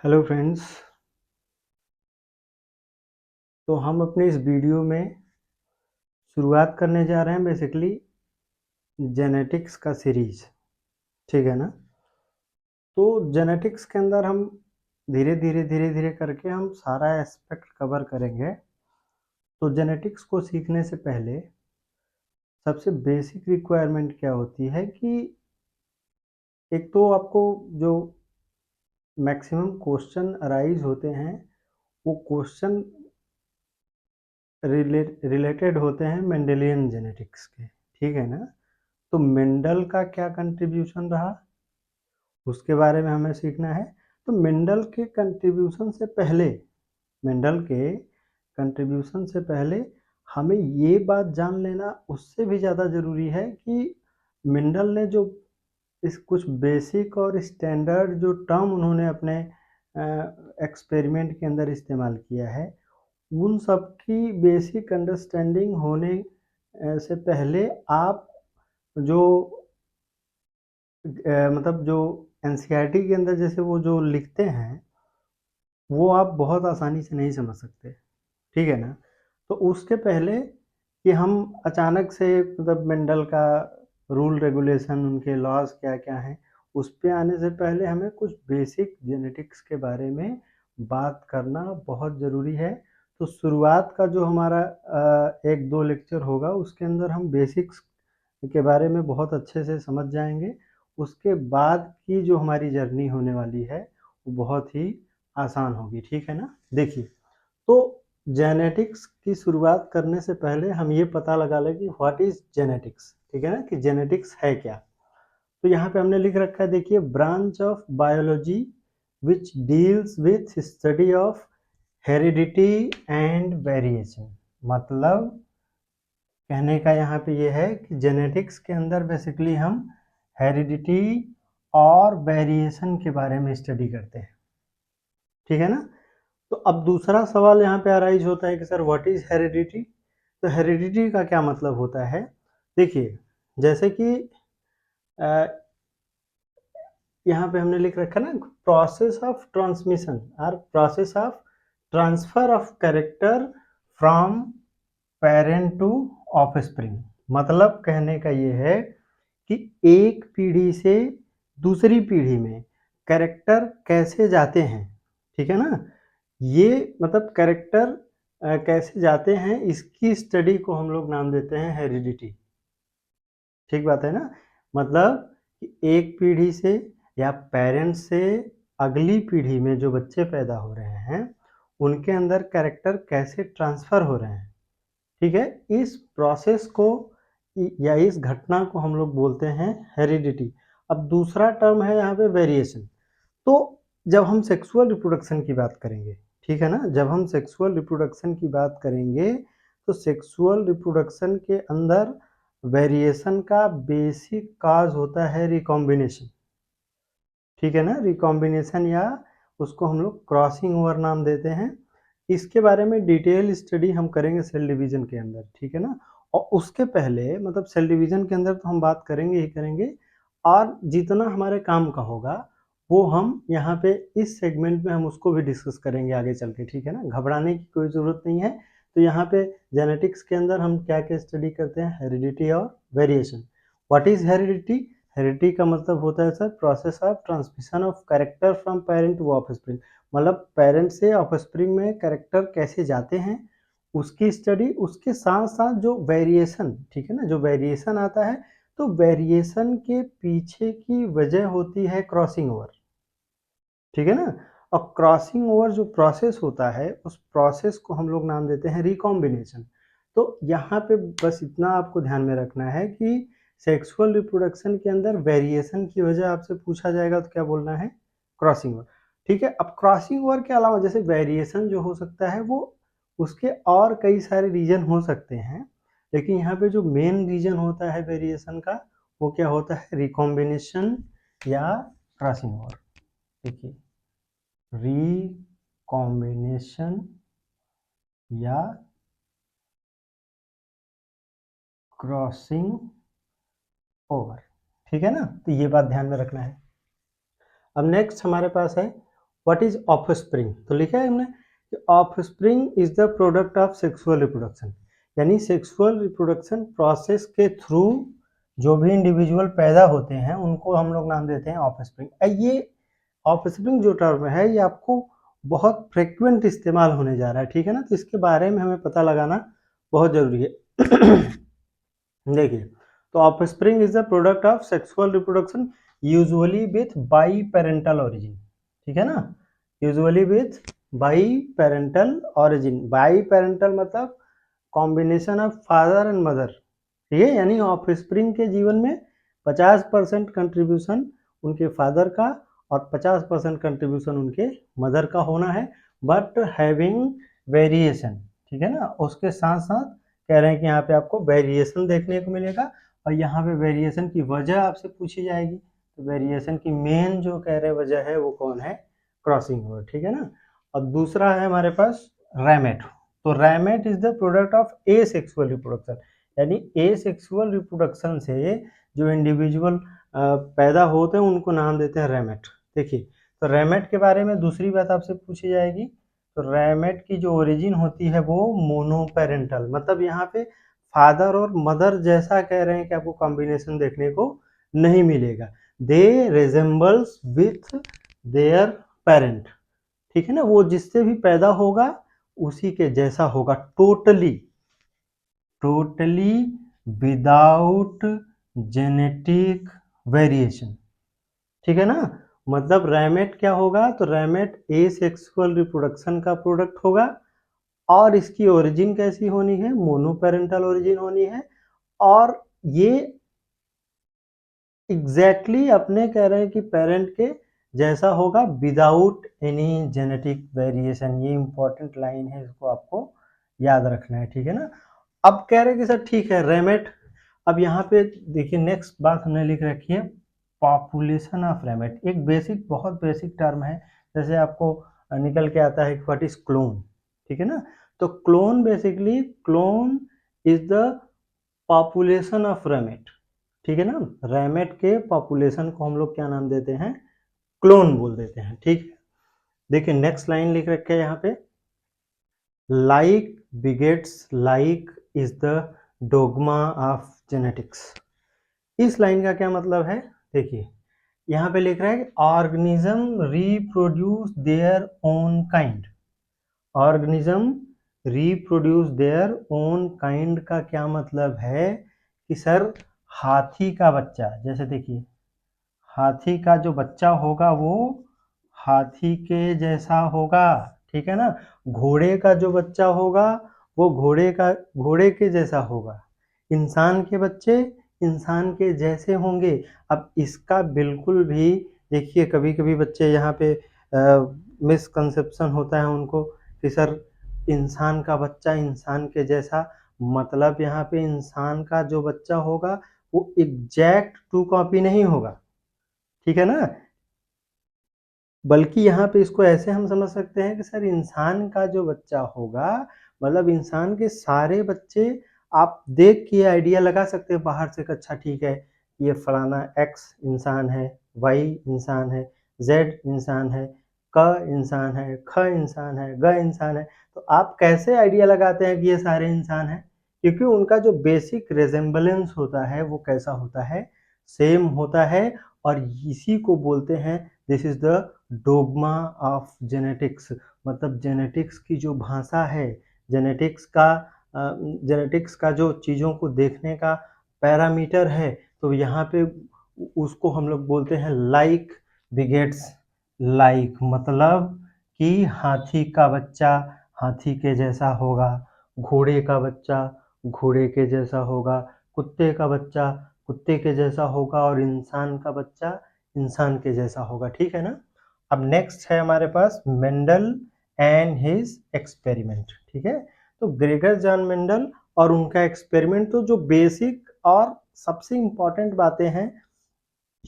Hello friends. तो हम अपने इस वीडियो में शुरुआत करने जा रहे हैं बेसिकली जेनेटिक्स का सीरीज। ठीक है ना। तो जेनेटिक्स के अंदर हम धीरे धीरे करके हम सारा एस्पेक्ट कवर करेंगे। तो जेनेटिक्स को सीखने से पहले सबसे बेसिक रिक्वायरमेंट क्या होती है कि एक तो आपको जो मैक्सिमम क्वेश्चन अराइज होते हैं वो क्वेश्चन रिलेटेड होते हैं मेंडेलियन जेनेटिक्स के। ठीक है ना। तो मेंडल का क्या कंट्रीब्यूशन रहा उसके बारे में हमें सीखना है। तो मेंडल के कंट्रीब्यूशन से पहले हमें ये बात जान लेना उससे भी ज़्यादा ज़रूरी है कि मेंडल ने जो इस कुछ बेसिक और स्टैंडर्ड जो टर्म उन्होंने अपने एक्सपेरिमेंट के अंदर इस्तेमाल किया है उन सब की बेसिक अंडरस्टैंडिंग होने से पहले आप जो मतलब जो एनसीईआरटी के अंदर जैसे वो जो लिखते हैं वो आप बहुत आसानी से नहीं समझ सकते। ठीक है ना। तो उसके पहले कि हम अचानक से मतलब मेंडल का रूल रेगुलेशन उनके लॉज क्या क्या हैं उस पे आने से पहले हमें कुछ बेसिक जेनेटिक्स के बारे में बात करना बहुत ज़रूरी है। तो शुरुआत का जो हमारा एक दो लेक्चर होगा उसके अंदर हम बेसिक्स के बारे में बहुत अच्छे से समझ जाएंगे। उसके बाद की जो हमारी जर्नी होने वाली है वो बहुत ही आसान होगी। ठीक है ना। देखिए, तो जेनेटिक्स की शुरुआत करने से पहले हम ये पता लगा लें कि व्हाट इज जेनेटिक्स। ठीक है ना, कि जेनेटिक्स है क्या। तो यहाँ पे हमने लिख रखा है, देखिए, branch of biology which deals with study of heredity and variation. मतलब कहने का यहाँ पे ये है कि जेनेटिक्स के अंदर बेसिकली हम हेरिडिटी और वेरिएशन के बारे में स्टडी करते हैं। ठीक है ना। तो अब दूसरा सवाल यहाँ पे अराइज होता है कि सर व्हाट इज हेरिडिटी। तो हेरिडिटी का क्या मतलब होता है। देखिए, जैसे कि यहाँ पे हमने लिख रखा ना, प्रोसेस ऑफ ट्रांसमिशन और process of transfer of character from parent to offspring. मतलब कहने का ये है कि एक पीढ़ी से दूसरी पीढ़ी में कैरेक्टर कैसे जाते हैं। ठीक है ना। ये मतलब कैरेक्टर कैसे जाते हैं इसकी स्टडी को हम लोग नाम देते हैं हेरिडिटी। ठीक बात है ना। मतलब कि एक पीढ़ी से या पेरेंट्स से अगली पीढ़ी में जो बच्चे पैदा हो रहे हैं उनके अंदर कैरेक्टर कैसे ट्रांसफर हो रहे हैं। ठीक है। इस प्रोसेस को या इस घटना को हम लोग बोलते हैं हेरिडिटी। अब दूसरा टर्म है यहाँ पे वेरिएशन। तो जब हम सेक्सुअल रिप्रोडक्शन की बात करेंगे, ठीक है ना, जब हम सेक्सुअल रिप्रोडक्शन की बात करेंगे तो सेक्सुअल रिप्रोडक्शन के अंदर वेरिएशन का बेसिक काज होता है रिकॉम्बिनेशन। ठीक है ना। रिकॉम्बिनेशन या उसको हम लोग क्रॉसिंग ओवर नाम देते हैं। इसके बारे में डिटेल स्टडी हम करेंगे सेल डिवीजन के अंदर। ठीक है ना। और उसके पहले मतलब सेल डिवीजन के अंदर तो हम बात करेंगे ही करेंगे और जितना हमारे काम का होगा वो हम यहाँ पे इस सेगमेंट में हम उसको भी डिस्कस करेंगे आगे चल के। ठीक है ना। घबराने की कोई ज़रूरत नहीं है। तो यहाँ पे जेनेटिक्स के अंदर हम क्या क्या स्टडी करते हैं, हेरिडिटी और variation. What is heredity. Heredity का मतलब होता है sir process of transmission of character from parent to offspring. मतलब पेरेंट से ऑफस्प्रिंग में कैरेक्टर कैसे जाते हैं उसकी स्टडी। उसके साथ साथ जो वेरिएशन, ठीक है ना, जो वेरिएशन आता है तो वेरिएशन के पीछे की वजह होती है क्रॉसिंग ओवर। ठीक है ना। और क्रॉसिंग ओवर जो प्रोसेस होता है उस प्रोसेस को हम लोग नाम देते हैं रिकॉम्बिनेशन। तो यहाँ पे बस इतना आपको ध्यान में रखना है कि सेक्सुअल रिप्रोडक्शन के अंदर वेरिएशन की वजह आपसे पूछा जाएगा तो क्या बोलना है, क्रॉसिंग ओवर। ठीक है। अब क्रॉसिंग ओवर के अलावा जैसे वेरिएशन जो हो सकता है वो उसके और कई सारे रीजन हो सकते हैं, लेकिन यहाँ पे जो मेन रीजन होता है वेरिएशन का वो क्या होता है, रिकॉम्बिनेशन या क्रॉसिंग ओवर। देखिए, रिकॉम्बिनेशन या क्रॉसिंग ओवर। ठीक है ना। तो ये बात ध्यान में रखना है। अब नेक्स्ट हमारे पास है व्हाट इज ऑफस्प्रिंग, तो लिखा है हमने कि offspring is the product of sexual reproduction, यानी सेक्सुअल रिप्रोडक्शन प्रोसेस के थ्रू जो भी इंडिविजुअल पैदा होते हैं उनको हम लोग नाम देते हैं ऑफस्प्रिंग। ये ऑफस्प्रिंग जो टर्म है ये आपको बहुत फ्रिक्वेंट इस्तेमाल होने जा रहा है, ठीक है ना, तो इसके बारे में हमें पता लगाना बहुत जरूरी है। देखिए, तो offspring is the product of sexual reproduction usually with biparental origin, ठीक है ना, usually with biparental origin. Biparental मतलब combination of father and mother, ठीक है, यानी ऑफस्प्रिंग के जीवन में 50% कंट्रीब्यूशन उनके फादर का और 50% कंट्रीब्यूशन उनके मदर का होना है, बट हैविंग वेरिएशन, ठीक है ना, उसके साथ साथ कह रहे हैं कि यहाँ पे आपको वेरिएशन देखने को मिलेगा, और यहाँ पे वेरिएशन की वजह आपसे पूछी जाएगी, तो वेरिएशन की मेन जो कह रहे वजह है वो कौन है, क्रॉसिंग ओवर, ठीक है ना। और दूसरा है हमारे पास रैमेट, तो ramet is the product of asexual reproduction, यानी ए सेक्सुअल रिप्रोडक्शन से जो इंडिविजुअल पैदा होते हैं उनको नाम देते हैं रैमेट। देखिए, तो रैमेट के बारे में दूसरी बात आपसे पूछी जाएगी, तो रैमेट की जो ओरिजिन होती है वो मोनोपेरेंटल, मतलब यहाँ पे फादर और मदर जैसा कह रहे हैं कि आपको कॉम्बिनेशन देखने को नहीं मिलेगा, दे रिजेंबल्स विथ देयर पेरेंट, ठीक है ना, वो जिससे भी पैदा होगा उसी के जैसा होगा, टोटली विदाउट जेनेटिक वेरिएशन, ठीक है ना। मतलब रैमेट क्या होगा, तो रैमेट ए सेक्सुअल रिप्रोडक्शन का प्रोडक्ट होगा, और इसकी ओरिजिन कैसी होनी है, मोनोपेरेंटल ओरिजिन होनी है, और ये एग्जैक्टली अपने कह रहे हैं कि पेरेंट के जैसा होगा विदाउट एनी जेनेटिक वेरिएशन। ये इंपॉर्टेंट लाइन है, इसको आपको याद रखना है, ठीक है ना। अब कह रहे हैं कि सर ठीक है रैमेट, अब यहाँ पे देखिए नेक्स्ट बात हमने लिख रखी है पॉपुलेशन ऑफ रैमेट, एक बेसिक बहुत बेसिक टर्म है, जैसे आपको निकल के आता है व्हाट इज क्लोन, ठीक है ना, तो clone basically clone is the population of ramet, ठीक है ना, रैमेट के पॉपुलेशन को हम लोग क्या नाम देते हैं, क्लोन बोल देते हैं, ठीक है। देखिए नेक्स्ट लाइन लिख रखे हैं यहाँ पे, like begets like is the dogma of genetics. इस लाइन का क्या मतलब है, देखिए यहाँ पे लिख रहा है कि organism reproduce their own kind, organism reproduce their own kind का क्या मतलब है कि सर हाथी का बच्चा, जैसे देखिए हाथी का जो बच्चा होगा वो हाथी के जैसा होगा, ठीक है ना, घोड़े का जो बच्चा होगा वो घोड़े के जैसा होगा, इंसान के बच्चे इंसान के जैसे होंगे। अब इसका बिल्कुल भी देखिए कभी कभी बच्चे यहाँ पे मिसकंसेप्शन होता है उनको कि सर इंसान का बच्चा इंसान के जैसा, मतलब यहाँ पे इंसान का जो बच्चा होगा वो एग्जैक्ट टू कॉपी नहीं होगा, ठीक है ना, बल्कि यहाँ पे इसको ऐसे हम समझ सकते हैं कि सर इंसान का जो बच्चा होगा, मतलब इंसान के सारे बच्चे आप देख के आइडिया लगा सकते हैं बाहर से, अच्छा ठीक है ये फलाना एक्स इंसान है, वाई इंसान है, जेड इंसान है, क इंसान है, ख इंसान है, ग इंसान है, तो आप कैसे आइडिया लगाते हैं कि ये सारे इंसान हैं, क्योंकि उनका जो बेसिक रेजेंबलेंस होता है वो कैसा होता है, सेम होता है, और इसी को बोलते हैं this is the dogma of genetics, मतलब जेनेटिक्स की जो भाषा है, जेनेटिक्स का जो चीज़ों को देखने का पैरामीटर है, तो यहाँ पे उसको हम लोग बोलते हैं लाइक बिगेट्स लाइक, मतलब कि हाथी का बच्चा हाथी के जैसा होगा, घोड़े का बच्चा घोड़े के जैसा होगा, कुत्ते का बच्चा कुत्ते के जैसा होगा, और इंसान का बच्चा इंसान के जैसा होगा, ठीक है ना। अब नेक्स्ट है हमारे पास मेंडल एंड हिज एक्सपेरिमेंट, ठीक है, तो ग्रेगर जॉन मेंडल और उनका एक्सपेरिमेंट, तो जो बेसिक और सबसे इम्पॉर्टेंट बातें हैं,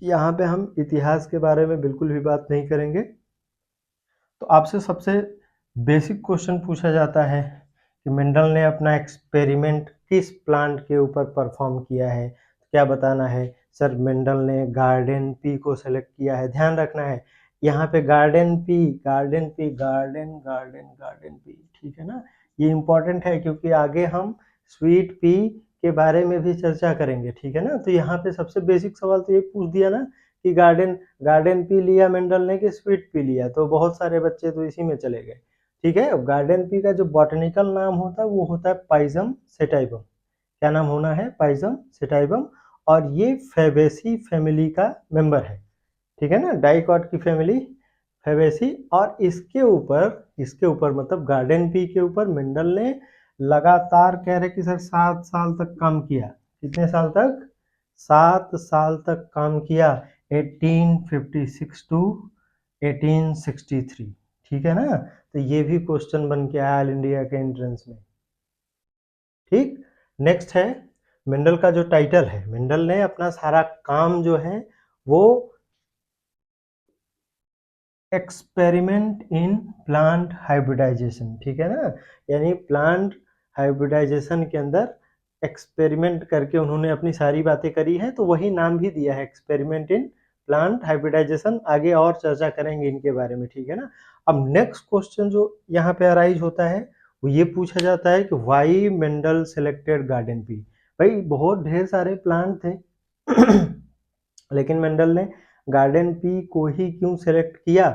यहाँ पे हम इतिहास के बारे में बिल्कुल भी बात नहीं करेंगे, तो आपसे सबसे बेसिक क्वेश्चन पूछा जाता है कि मेंडल ने अपना एक्सपेरिमेंट किस प्लांट के ऊपर परफॉर्म किया है, तो क्या बताना है, सर मेंडल ने गार्डन पी को सेलेक्ट किया है, ध्यान रखना है यहाँ पे garden pea, garden pea, garden garden garden pea, ठीक है ना। ये इंपॉर्टेंट है क्योंकि आगे हम स्वीट पी के बारे में भी चर्चा करेंगे, ठीक है ना। तो यहाँ पे सबसे बेसिक सवाल तो ये पूछ दिया ना कि गार्डन गार्डन पी लिया मेंडल ने कि स्वीट पी लिया, तो बहुत सारे बच्चे तो इसी में चले गए, ठीक है। अब गार्डन पी का जो बॉटनिकल नाम होता है वो होता है पाइजम सेटाइवम। क्या नाम होना है? पाइजम सेटाइवम। और ये फेबेसी फैमिली का मेंबर है, ठीक है ना, डाइकॉट की फैमिली फेबेसी। और इसके ऊपर मतलब गार्डन पी के ऊपर मेंडल ने लगातार कह रहे कि सर 7 साल तक काम किया। कितने साल तक? 7 साल तक काम किया, 1856 टू 1863, ठीक है ना। तो ये भी क्वेश्चन बन के आया ऑल इंडिया के एंट्रेंस में, ठीक। नेक्स्ट है मेंडल का जो टाइटल है, मेंडल ने अपना सारा काम जो है वो एक्सपेरिमेंट इन प्लांट हाइब्रिडाइजेशन, ठीक है ना। यानी प्लांट हाइब्रिडाइजेशन के अंदर एक्सपेरिमेंट करके उन्होंने अपनी सारी बातें करी हैं, तो वही नाम भी दिया है, एक्सपेरिमेंट इन प्लांट हाइब्रिडाइजेशन। आगे और चर्चा करेंगे इनके बारे में, ठीक है ना। अब नेक्स्ट क्वेश्चन जो यहाँ पे अराइज होता है वो ये पूछा जाता है कि why Mendel selected garden pea. भाई बहुत ढेर सारे प्लांट थे लेकिन मेंडल ने गार्डन पी को ही क्यों सेलेक्ट किया?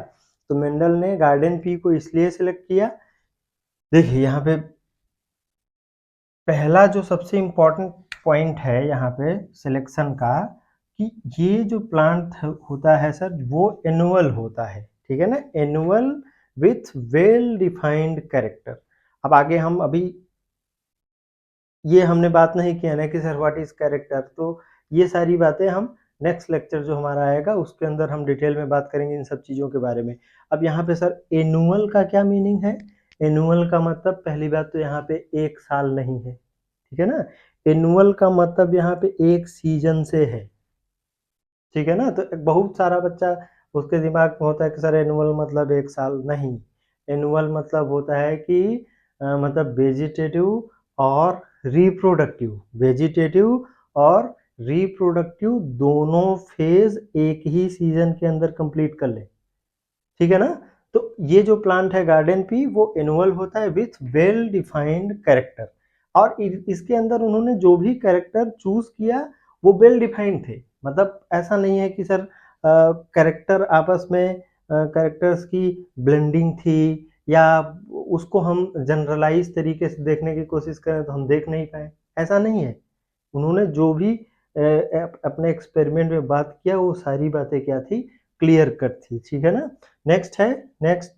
तो मेंडल ने गार्डन पी को इसलिए सेलेक्ट किया, देखिए यहाँ पे पहला जो सबसे इम्पोर्टेंट पॉइंट है यहाँ पे सिलेक्शन का, कि ये जो प्लांट होता है सर वो एनुअल होता है, ठीक है ना, annual with well defined character. अब आगे हम अभी ये हमने बात नहीं किया ना कि सर व्हाट इज कैरेक्टर, तो ये सारी बातें हम नेक्स्ट लेक्चर जो हमारा आएगा उसके अंदर हम डिटेल में बात करेंगे इन सब चीज़ों के बारे में। अब यहाँ पे सर एनुअल का क्या मीनिंग है? एनुअल का मतलब पहली बात तो यहाँ पे 1 साल नहीं है, ठीक है ना। एनुअल का मतलब यहाँ पे एक सीजन से है, ठीक है ना। तो बहुत सारा बच्चा उसके दिमाग में होता है कि सर एनुअल मतलब 1 साल, नहीं। एनुअल मतलब होता है कि मतलब वेजिटेटिव और रिप्रोडक्टिव, वेजिटेटिव और रिप्रोडक्टिव दोनों फेज एक ही सीजन के अंदर कंप्लीट कर ले, ठीक है ना। तो ये जो प्लांट है गार्डन पी वो एनुअल होता है विथ वेल डिफाइंड कैरेक्टर। और इसके अंदर उन्होंने जो भी कैरेक्टर चूज किया वो वेल डिफाइंड थे, मतलब ऐसा नहीं है कि सर कैरेक्टर आपस में कैरेक्टर्स की ब्लेंडिंग थी, या उसको हम जनरलाइज तरीके से देखने की कोशिश करें तो हम देख नहीं पाए, ऐसा नहीं है। उन्होंने जो भी अपने एक्सपेरिमेंट में बात किया वो सारी बातें क्या थी? क्लियर कट थी, ठीक है ना। नेक्स्ट है, नेक्स्ट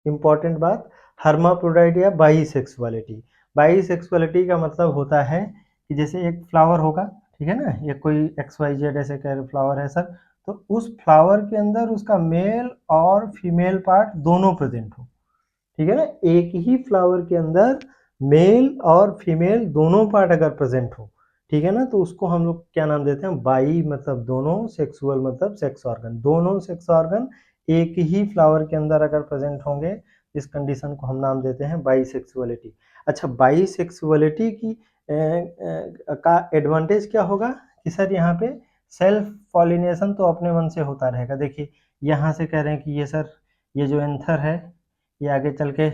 इंपॉर्टेंट बात, हर्माफ्रोडाइट या बाईसेक्सुअलिटी। बाईसेक्सुअलिटी का मतलब होता है कि जैसे एक फ्लावर होगा, ठीक है ना, ये कोई एक्स वाई जेड ऐसे कह रहे फ्लावर है सर, तो उस फ्लावर के अंदर उसका मेल और फीमेल पार्ट दोनों प्रेजेंट हो, ठीक है ना। एक ही फ्लावर के अंदर मेल और फीमेल दोनों पार्ट अगर प्रेजेंट हो, ठीक है ना, तो उसको हम लोग क्या नाम देते हैं? बाई मतलब दोनों, सेक्सुअल मतलब सेक्स ऑर्गन, दोनों सेक्स ऑर्गन एक ही फ्लावर के अंदर अगर प्रेजेंट होंगे, इस कंडीशन को हम नाम देते हैं बाईसेक्सुअलिटी। अच्छा, बाईसेक्सुअलिटी की का एडवांटेज क्या होगा कि सर यहाँ पे सेल्फ पॉलिनेशन तो अपने मन से होता रहेगा। देखिए यहाँ से कह रहे हैं कि ये सर ये जो एंथर है ये आगे चल के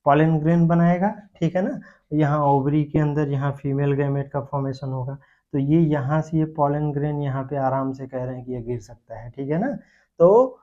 पॉलन ग्रेन बनाएगा, ठीक है ना। यहाँ ओवरी के अंदर यहाँ फीमेल गैमेट का फॉर्मेशन होगा, तो ये यहाँ से ये पॉलन ग्रेन यहाँ पे आराम से कह रहे हैं कि ये गिर सकता है, ठीक है ना। तो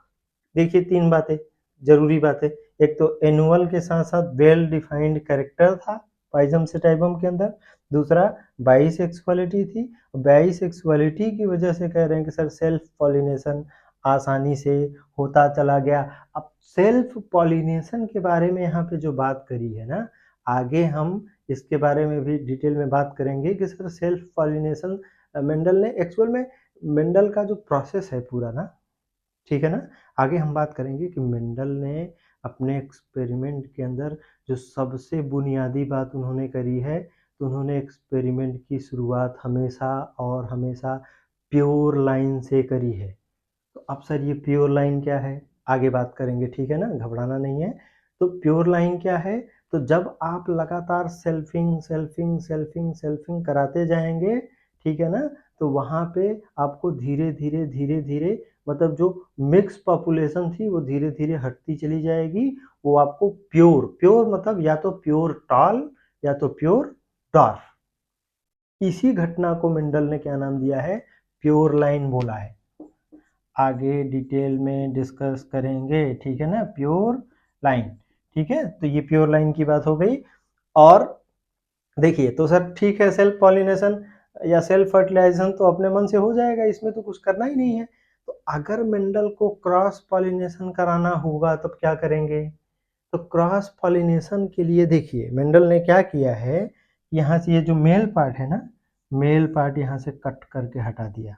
देखिए 3 बातें, जरूरी बातें, एक तो एनुअल के साथ साथ वेल डिफाइंड कैरेक्टर था पाइजम सेटाइवम के अंदर, दूसरा बाईसेक्सुअलिटी थी, बाईसेक्सुअलिटी की वजह से कह रहे हैं कि सर सेल्फ पॉलिनेशन आसानी से होता चला गया। अब सेल्फ पॉलिनेशन के बारे में यहाँ पे जो बात करी है ना, आगे हम इसके बारे में भी डिटेल में बात करेंगे कि सर सेल्फ पॉलिनेशन मेंडल ने एक्चुअल में, मेंडल का जो प्रोसेस है पूरा ना, ठीक है ना, आगे हम बात करेंगे कि मेंडल ने अपने एक्सपेरिमेंट के अंदर जो सबसे बुनियादी बात उन्होंने करी है, तो उन्होंने एक्सपेरिमेंट की शुरुआत हमेशा और हमेशा प्योर लाइन से करी है। तो अब सर ये प्योर लाइन क्या है? आगे बात करेंगे, ठीक है ना, घबराना नहीं है। तो प्योर लाइन क्या है? तो जब आप लगातार सेल्फिंग सेल्फिंग सेल्फिंग सेल्फिंग कराते जाएंगे, ठीक है ना, तो वहाँ पे आपको धीरे धीरे धीरे धीरे मतलब जो मिक्स पॉपुलेशन थी वो धीरे धीरे हटती चली जाएगी। वो आपको प्योर प्योर मतलब या तो प्योर टॉल या तो प्योर डॉर्फ। इसी घटना को मेंडल ने क्या नाम दिया है, प्योर लाइन बोला है। आगे डिटेल में डिस्कस करेंगे, ठीक है ना, प्योर लाइन। ठीक है, तो ये प्योर लाइन की बात हो गई। और देखिए तो सर ठीक है, सेल्फ पॉलिनेशन या सेल्फ फर्टिलाइजेशन तो अपने मन से हो जाएगा, इसमें तो कुछ करना ही नहीं है। तो अगर मेंडल को क्रॉस पॉलिनेशन कराना होगा तब क्या करेंगे? तो क्रॉस पॉलिनेशन के लिए देखिए मेंडल ने क्या किया है, यहाँ से ये जो मेल पार्ट है ना, मेल पार्ट यहाँ से कट करके हटा दिया।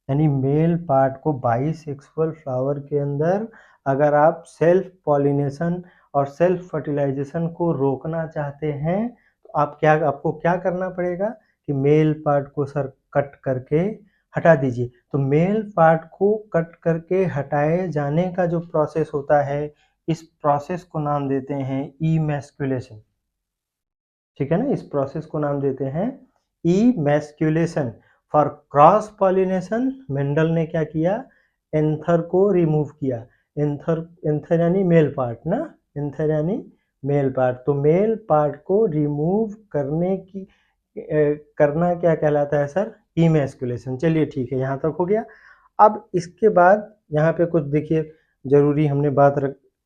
यानी मेल पार्ट को बाइसेक्सुअल फ्लावर के अंदर अगर आप सेल्फ पॉलिनेशन और सेल्फ फर्टिलाइजेशन को रोकना चाहते हैं तो आपको क्या करना पड़ेगा कि मेल पार्ट को सर कट करके हटा दीजिए। तो मेल पार्ट को कट करके हटाए जाने का जो प्रोसेस होता है, इस प्रोसेस को नाम देते हैं इमैस्कुलेशन। ठीक है ना, इस प्रोसेस को नाम देते हैं emasculation. For cross pollination Mendel ने क्या किया, एंथर को रिमूव किया। एंथर यानी मेल पार्ट ना, एंथर यानी मेल पार्ट। तो मेल पार्ट को रिमूव करना क्या कहलाता है सर, इमैस्कुलेशन। चलिए ठीक है, यहाँ तक हो गया। अब इसके बाद यहाँ पे कुछ देखिए जरूरी हमने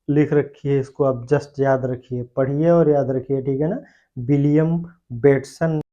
लिख रखी है, इसको आप जस्ट याद रखिए, पढ़िए और याद रखिए, ठीक है ना। William Bateson